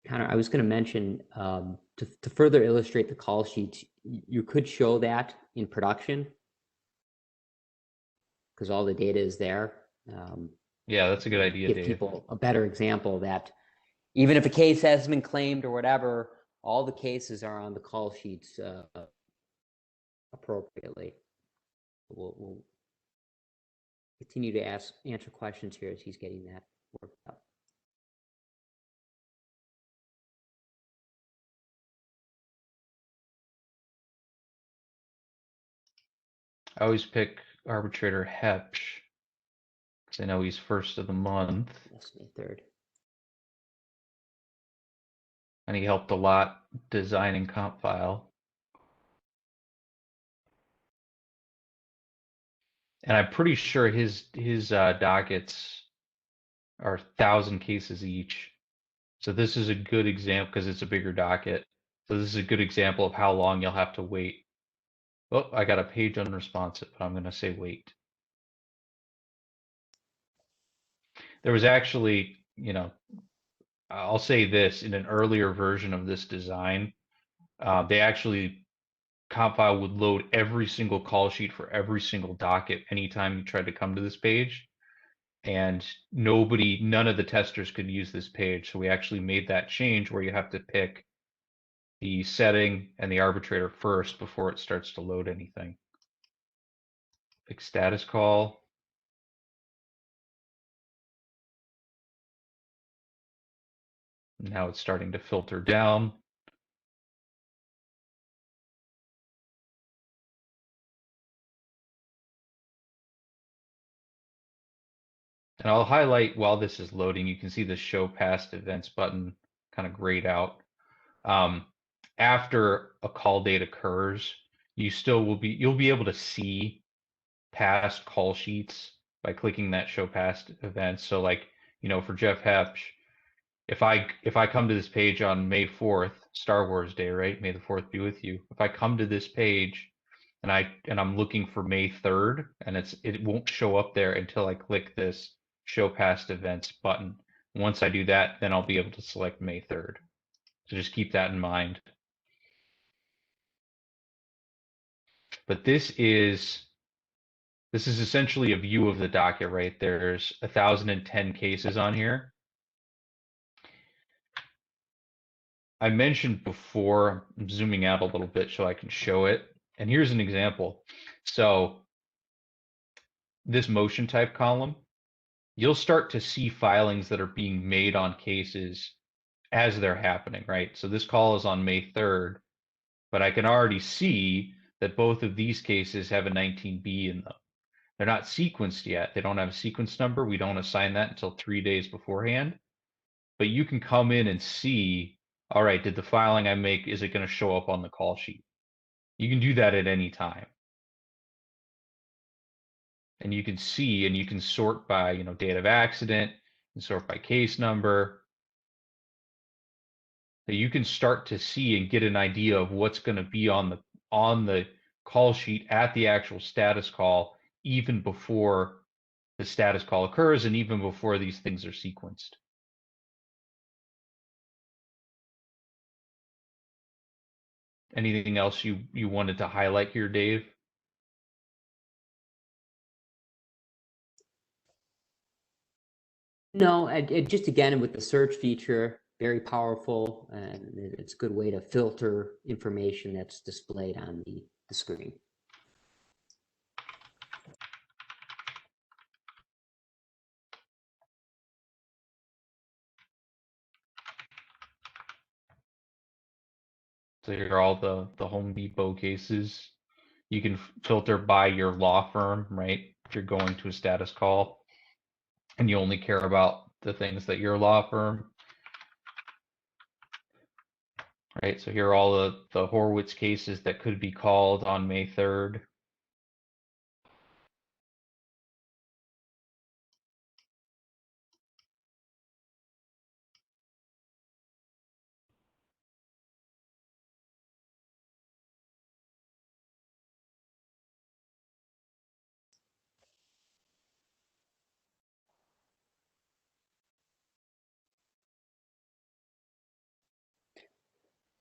Connor, I was going to mention to further illustrate the call sheets, you could show that in production because all the data is there. Yeah, that's a good idea, Give Dave. people a better example that even if a case has been claimed or whatever, all the cases are on the call sheets appropriately. We'll continue to answer questions here as he's getting that worked out. I always pick arbitrator Hepsch because I know he's first of the month. Yes, May 3rd. And he helped a lot designing CompFile. And I'm pretty sure his dockets are 1,000 cases each. So this is a good example because it's a bigger docket. So this is a good example of how long you'll have to wait. Oh, I got a page unresponsive, but I'm going to say wait. There was actually, you know, I'll say this, in an earlier version of this design, CompFile would load every single call sheet for every single docket anytime you tried to come to this page. And none of the testers could use this page. So we actually made that change where you have to pick the setting and the arbitrator first before it starts to load anything. Pick status call. Now it's starting to filter down. And I'll highlight while this is loading, you can see the show past events button kind of grayed out. After a call date occurs, you'll be able to see past call sheets by clicking that show past events. So like, for Jeff Hepsch, if I come to this page on May 4th, Star Wars Day, right? May the 4th be with you. If I come to this page and I'm looking for May 3rd, and it won't show up there until I click this show past events button. Once I do that, then I'll be able to select May 3rd. So just keep that in mind. But this is essentially a view of the docket, right? There's 1,010 cases on here. I mentioned before, I'm zooming out a little bit so I can show it. And here's an example. So this motion type column, you'll start to see filings that are being made on cases as they're happening, right? So this call is on May 3rd, but I can already see that both of these cases have a 19B in them. They're not sequenced yet. They don't have a sequence number. We don't assign that until 3 days beforehand. But you can come in and see, all right, did the filing I make, is it going to show up on the call sheet? You can do that at any time. And you can see, and you can sort by, date of accident, and sort by case number. So you can start to see and get an idea of what's going to be on the call sheet at the actual status call, even before the status call occurs and even before these things are sequenced. Anything else you wanted to highlight here, Dave? No, just again, with the search feature, very powerful, and it's a good way to filter information that's displayed on the screen. So here are all the Home Depot cases. You can filter by your law firm, right? If you're going to a status call and you only care about the things that your law firm, right? So here are all the Horowitz cases that could be called on May 3rd.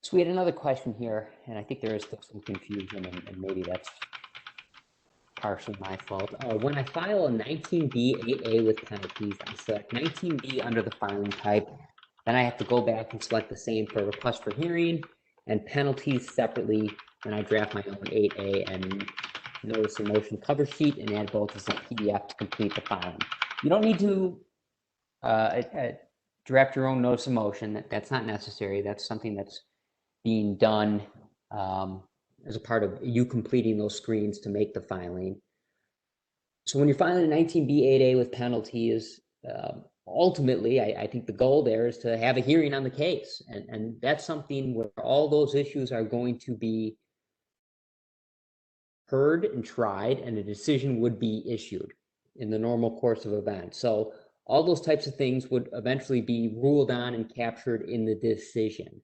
So we had another question here, and I think there is still some confusion, and maybe that's partially my fault. When I file a 19B 8A with penalties, I select 19B under the filing type. Then I have to go back and select the same for request for hearing and penalties separately. Then I draft my own 8A and notice of motion cover sheet and add both as a PDF to complete the filing. You don't need to draft your own notice of motion. That's not necessary. That's something that's being done as a part of you completing those screens to make the filing. So when you're filing a 19B 8A with penalties, ultimately, I think the goal there is to have a hearing on the case. And that's something where all those issues are going to be heard and tried, and a decision would be issued in the normal course of events. So all those types of things would eventually be ruled on and captured in the decision.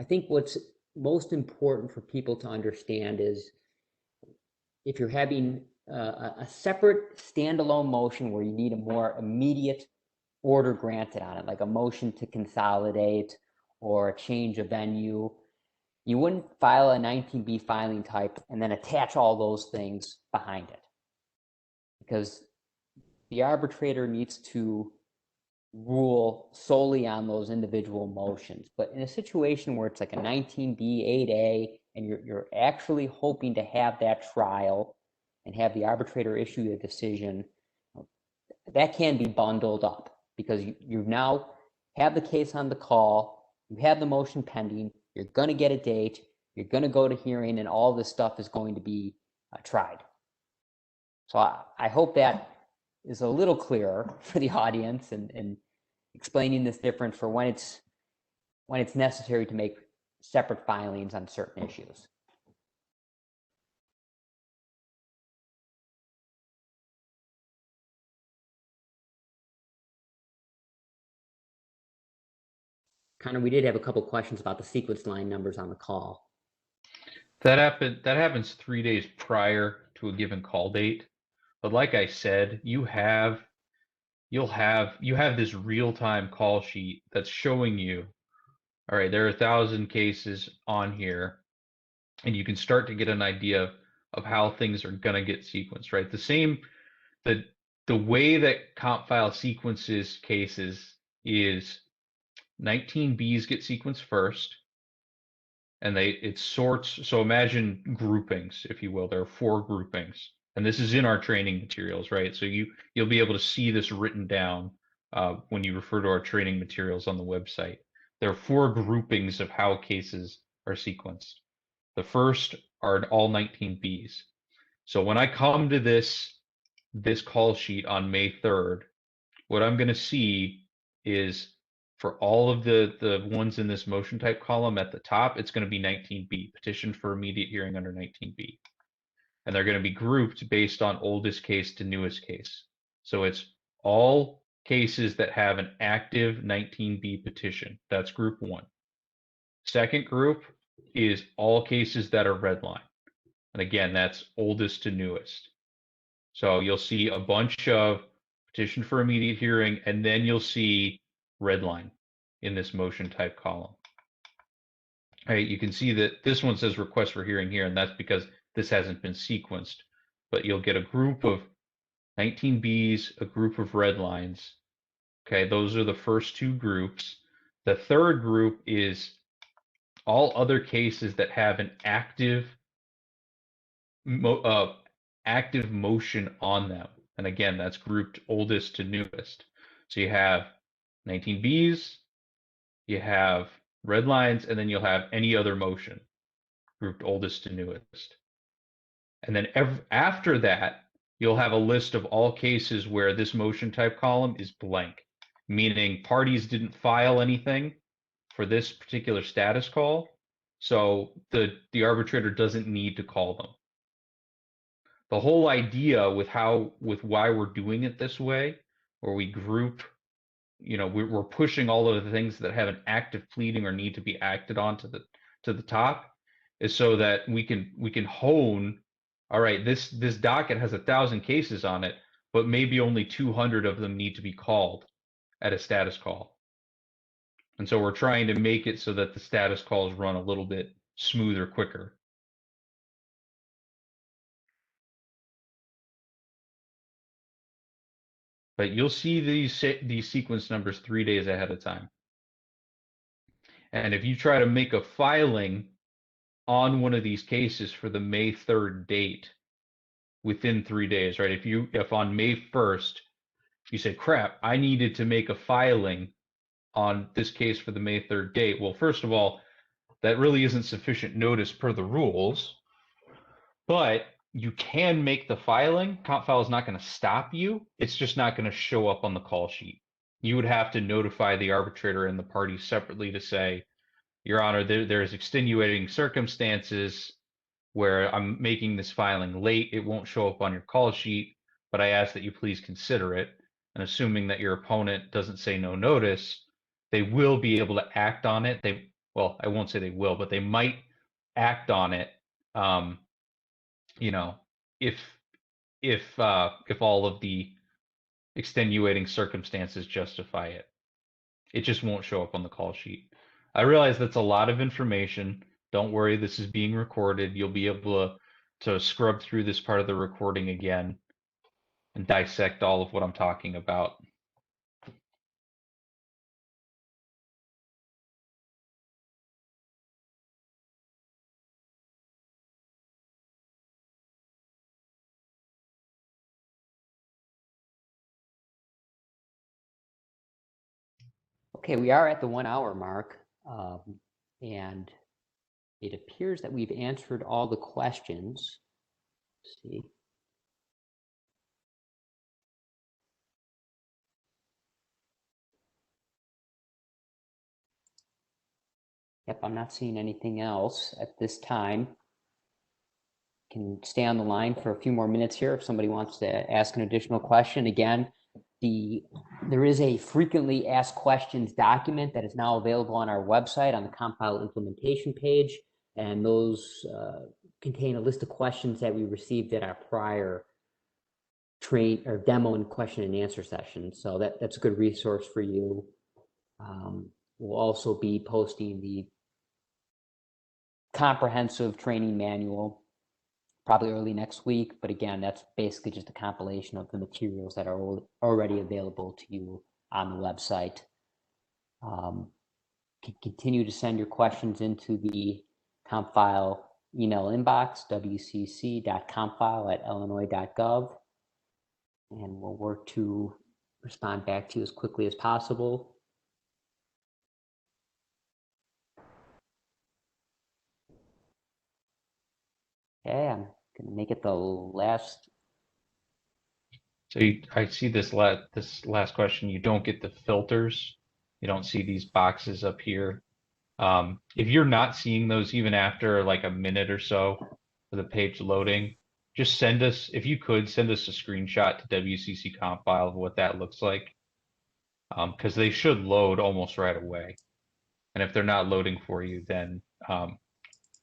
I think what's most important for people to understand is if you're having a separate standalone motion where you need a more immediate order granted on it, like a motion to consolidate or a change of venue, you wouldn't file a 19B filing type and then attach all those things behind it, because the arbitrator needs to rule solely on those individual motions. But in a situation where it's like a 19B 8A and you're actually hoping to have that trial and have the arbitrator issue a decision, that can be bundled up, because you now have the case on the call, you have the motion pending, you're going to get a date, you're going to go to hearing, and all this stuff is going to be tried. So I hope that is a little clearer for the audience and explaining this difference for when it's necessary to make separate filings on certain issues. Connor, we did have a couple questions about the sequence line numbers on the call. That happens 3 days prior to a given call date. But like I said, you'll have this real-time call sheet that's showing you, all right, there are 1,000 cases on here, and you can start to get an idea of how things are gonna get sequenced, right? The way that CompFile sequences cases is 19Bs get sequenced first, and it sorts. So imagine groupings, if you will. There are 4 groupings, and this is in our training materials, right? So you'll be able to see this written down when you refer to our training materials on the website. There are 4 groupings of how cases are sequenced. The first are all 19Bs. So when I come to this call sheet on May 3rd, what I'm going to see is for all of the ones in this motion type column at the top, it's going to be 19B, petition for immediate hearing under 19B. And they're going to be grouped based on oldest case to newest case. So it's all cases that have an active 19B petition. That's group 1. Second group is all cases that are redline. And again, that's oldest to newest. So you'll see a bunch of petition for immediate hearing, and then you'll see redline in this motion type column. All right, you can see that this one says request for hearing here, and that's because this hasn't been sequenced. But you'll get a group of 19Bs, a group of redlines. Okay, those are the first 2 groups. The third group is all other cases that have an active motion on them. And again, that's grouped oldest to newest. So you have 19Bs, you have red lines, and then you'll have any other motion grouped oldest to newest. And then after that, you'll have a list of all cases where this motion type column is blank, meaning parties didn't file anything for this particular status call. So the arbitrator doesn't need to call them. The whole idea with why we're doing it this way, where we group, we're pushing all of the things that have an active pleading or need to be acted on to the top, is so that we can hone. All right, this docket has 1,000 cases on it, but maybe only 200 of them need to be called at a status call. And so we're trying to make it so that the status calls run a little bit smoother, quicker. But you'll see these sequence numbers 3 days ahead of time. And if you try to make a filing on one of these cases for the May 3rd date within 3 days, right? If on May 1st, you say, crap, I needed to make a filing on this case for the May 3rd date. Well, first of all, that really isn't sufficient notice per the rules, but you can make the filing. CompFile is not going to stop you. It's just not going to show up on the call sheet. You would have to notify the arbitrator and the parties separately to say, Your Honor, there's extenuating circumstances where I'm making this filing late. It won't show up on your call sheet, but I ask that you please consider it. And assuming that your opponent doesn't say no notice, they will be able to act on it. Well, I won't say they will, but they might act on it. If all of the extenuating circumstances justify it. It just won't show up on the call sheet. I realize that's a lot of information. Don't worry, this is being recorded. You'll be able to scrub through this part of the recording again and dissect all of what I'm talking about. Okay, we are at the 1 hour mark, and it appears that we've answered all the questions. Let's see. Yep, I'm not seeing anything else at this time. Can stay on the line for a few more minutes here if somebody wants to ask an additional question. Again, there is a frequently asked questions document that is now available on our website on the CompFile implementation page, and those contain a list of questions that we received at our prior train or demo and question and answer session. So that's a good resource for you. We'll also be posting the comprehensive training manual probably early next week, but again, that's basically just a compilation of the materials that are already available to you on the website. Continue to send your questions into the CompFile email inbox, wcc.compfile@illinois.gov, and we'll work to respond back to you as quickly as possible. Okay, I'm gonna make it the last. So I see this last question. You don't get the filters. You don't see these boxes up here. If you're not seeing those even after like a minute or so of the page loading, just send us, if you could, send us a screenshot to WCC CompFile of what that looks like, because they should load almost right away. And if they're not loading for you, then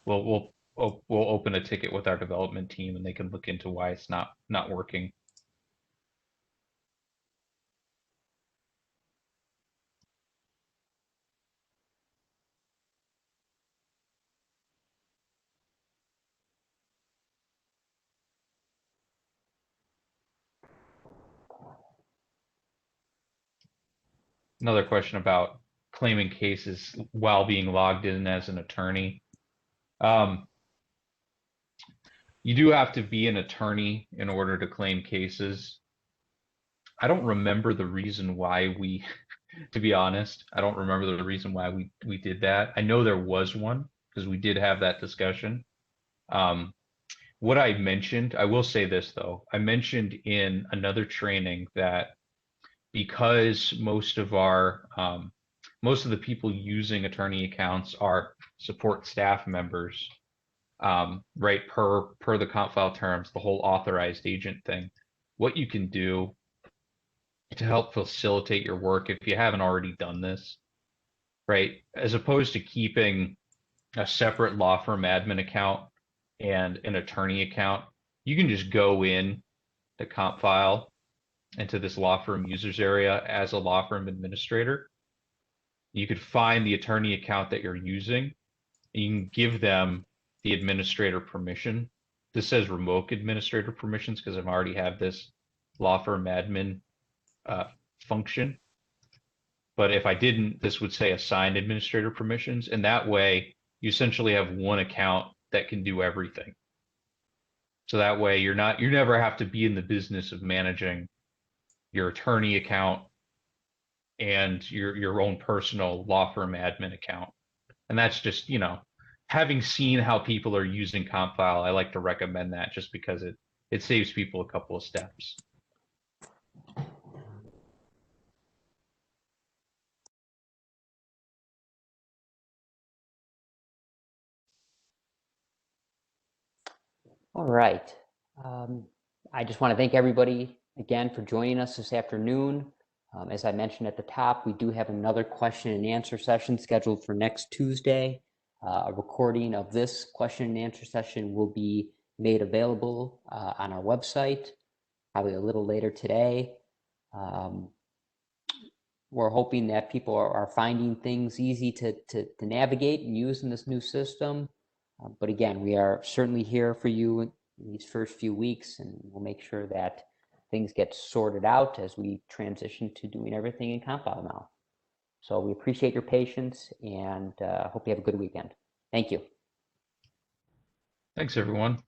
we'll open a ticket with our development team, and they can look into why it's not working. Another question about claiming cases while being logged in as an attorney. You do have to be an attorney in order to claim cases. I don't remember the reason why we, to be honest, I don't remember the reason why we did that. I know there was one because we did have that discussion. What I mentioned, I will say this though, I mentioned in another training that because most of the people using attorney accounts are support staff members, right, per the CompFile terms, the whole authorized agent thing, what you can do to help facilitate your work if you haven't already done this, right, as opposed to keeping a separate law firm admin account and an attorney account, you can just go in to CompFile into this law firm users area as a law firm administrator. You could find the attorney account that you're using, and you can give them the administrator permission. This says remote administrator permissions because I've already have this law firm admin function. But if I didn't, this would say assigned administrator permissions, and that way you essentially have one account that can do everything. So that way you never have to be in the business of managing your attorney account and your own personal law firm admin account. And that's just, having seen how people are using CompFile, I like to recommend that just because it saves people a couple of steps. All right. I just want to thank everybody again for joining us this afternoon. As I mentioned at the top, we do have another question and answer session scheduled for next Tuesday. A recording of this question and answer session will be made available on our website, probably a little later today. We're hoping that people are finding things easy to navigate and use in this new system. But again, we are certainly here for you in these first few weeks, and we'll make sure that things get sorted out as we transition to doing everything in CompFile now. So we appreciate your patience and hope you have a good weekend. Thank you. Thanks, everyone.